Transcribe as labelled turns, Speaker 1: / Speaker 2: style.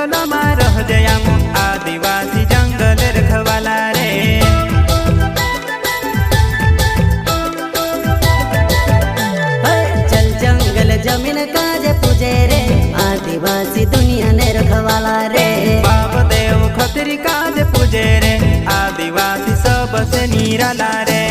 Speaker 1: जंगल में रह जयाम आदिवासी जंगल रखवाला रे।
Speaker 2: चल जंगल जमीन काजे पूजे रे आदिवासी दुनिया ने रखवाला रे।
Speaker 1: बाप देव खतरी काज पूजे रे आदिवासी सबसे निराला रे।